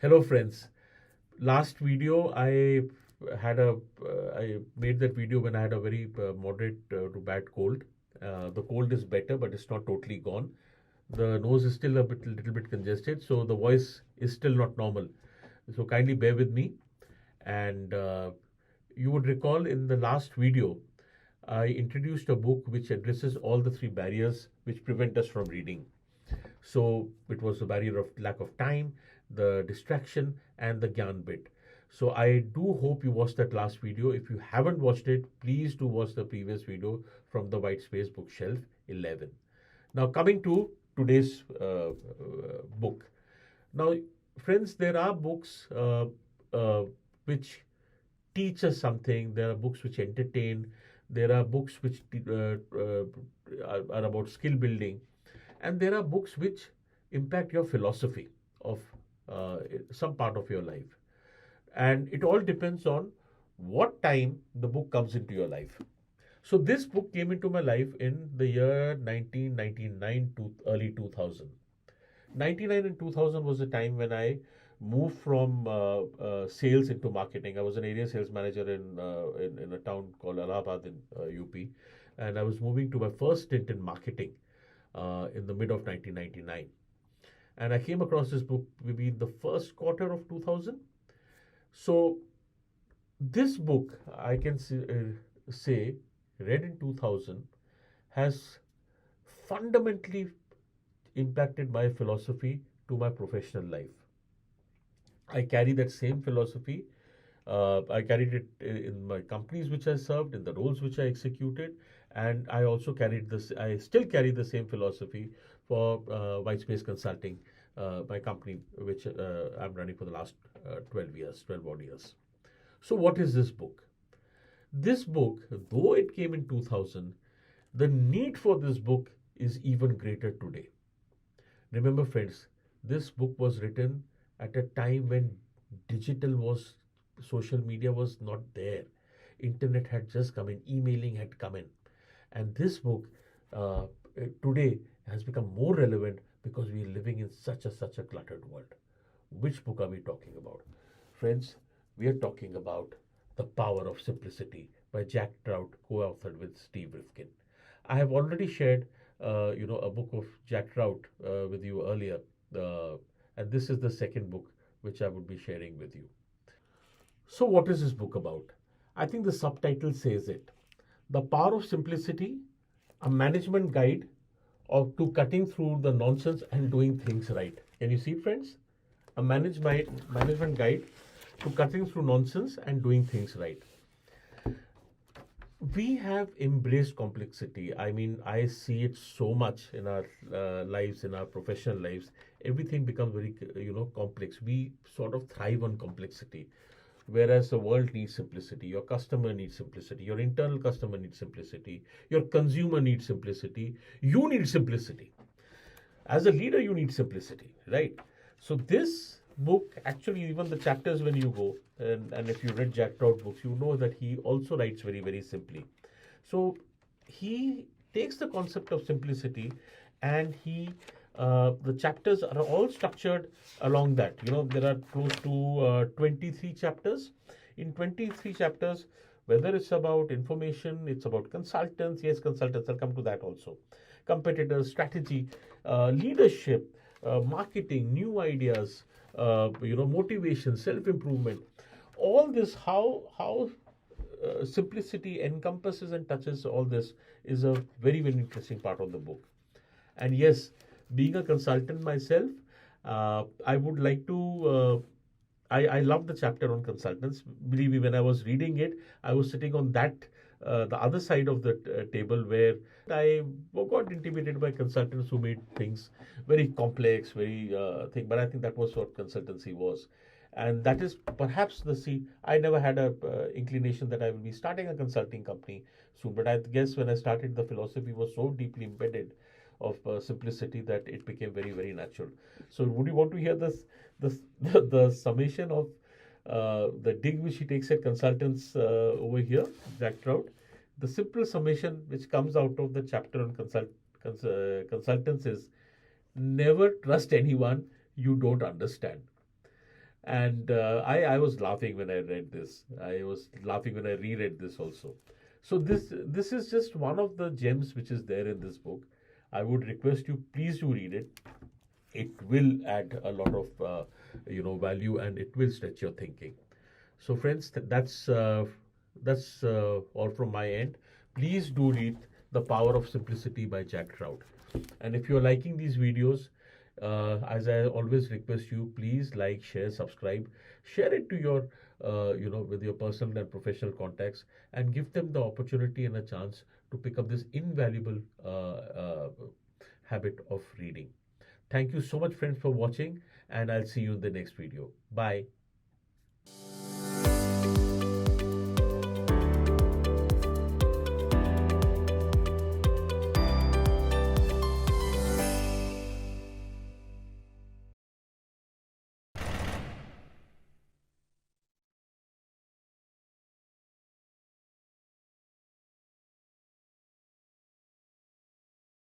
Hello friends. Last video I made that video when I had a very moderate to bad cold. The cold is better, but it's not totally gone. The nose is still little bit congested, so the voice is still not normal. So kindly bear with me. And you would recall in the last video, I introduced a book which addresses all the three barriers which prevent us from reading. So it was the barrier of lack of time, the distraction, and the Gyan bit. So I do hope you watched that last video. If you haven't watched it, please do watch the previous video from the WhiteSpace Book Shelf 11. Now coming to today's book. Now, friends, there are books which teach us something. There are books which entertain. There are books which are about skill building, and there are books which impact your philosophy of some part of your life. And it all depends on what time the book comes into your life. So this book came into my life in the year 1999 to early 2000. 99 and 2000 was the time when I moved from sales into marketing. I was an area sales manager in a town called Allahabad in UP, and I was moving to my first stint in marketing in the mid of 1999. And I came across this book maybe in the first quarter of 2000. So this book, I can say, read in 2000, has fundamentally impacted my philosophy to my professional life. I carry that same philosophy. I carried it in my companies which I served, in the roles which I executed, and I also carried this. I still carry the same philosophy for WhiteSpace Consulting, my company which I'm running for the last 12 years, 12 odd years. So, what is this book? This book, though it came in 2000, the need for this book is even greater today. Remember, friends, this book was written at a time when digital was, social media was not there. Internet had just come in, emailing had come in. And this book uh, today has become more relevant because we are living in such a cluttered world. Which book are we talking about? Friends, we are talking about The Power of Simplicity by Jack Trout, co-authored with Steve Rifkin. I have already shared, a book of Jack Trout with you earlier, uh, and this is the second book which I would be sharing with you. So, what is this book about? I think the subtitle says it. The Power of Simplicity, a management guide of to cutting through the nonsense and doing things right. Can you see, friends? A management guide to cutting through nonsense and doing things right. We have embraced complexity. I mean, I see it so much in our lives, in our professional lives. Everything becomes very, complex. We sort of thrive on complexity. Whereas the world needs simplicity, your customer needs simplicity, your internal customer needs simplicity, your consumer needs simplicity, you need simplicity. As a leader, you need simplicity, right? So this book, actually, even the chapters when you go, and if you read Jack Trout books, you know that he also writes very, very simply. So he takes the concept of simplicity and the chapters are all structured along that. You know, there are close to 23 chapters. In 23 chapters, whether it's about information, it's about consultants. Yes, consultants, I'll come to that also. Competitors, strategy, leadership, marketing, new ideas, motivation, self improvement. All this, how simplicity encompasses and touches all this is a very, very interesting part of the book. And yes, being a consultant myself, I would like to. I love the chapter on consultants. Believe me, when I was reading it, I was sitting on the other side of the table where I got intimidated by consultants who made things very complex, very thing. But I think that was what consultancy was. And that is perhaps the see. I never had a inclination that I will be starting a consulting company soon. But I guess when I started, the philosophy was so deeply embedded of simplicity that it became very, very natural. So, would you want to hear this the summation of the dig which he takes at consultants over here, Jack Trout? The simple summation which comes out of the chapter on consultants is never trust anyone you don't understand. And I was laughing when I read this. I was laughing when I reread this also. So this is just one of the gems which is there in this book. I would request you, please do read it. It will add a lot of value, and it will stretch your thinking. So friends, that's all from my end. Please do read The Power of Simplicity by Jack Trout. And if you're liking these videos, as I always request you, please like, share, subscribe, share it to your, with your personal and professional contacts, and give them the opportunity and a chance to pick up this invaluable habit of reading. Thank you so much, friends, for watching, and I'll see you in the next video. Bye.